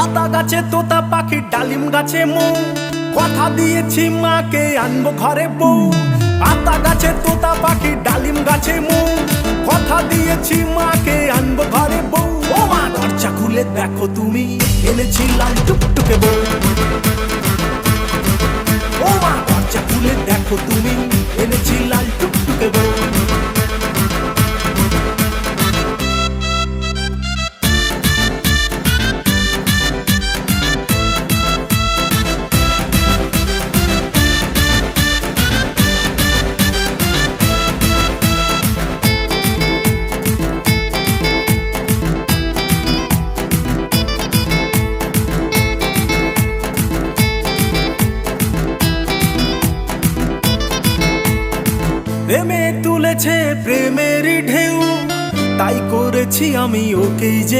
আতা গাছে তোতা পাখি, ডালিম গাছে মৌ, কথা দিয়েছি মাকে আনবো ঘরে বউ। আতা গাছে তোতা পাখি, ডালিম গাছে মৌ, কথা দিয়েছি মাকে আনবো ঘরে বউ। ও মা দরজা খুলে দেখো তুমি, এনেছি লাল টুকটুকে বউ। ও মা দরজা খুলে দেখো তুমি, এনেছি লাল টুকটুকে বউ। প্রেমে তুলেছে প্রেমের ঢেউ, তাই করেছি আমি ওকেই যে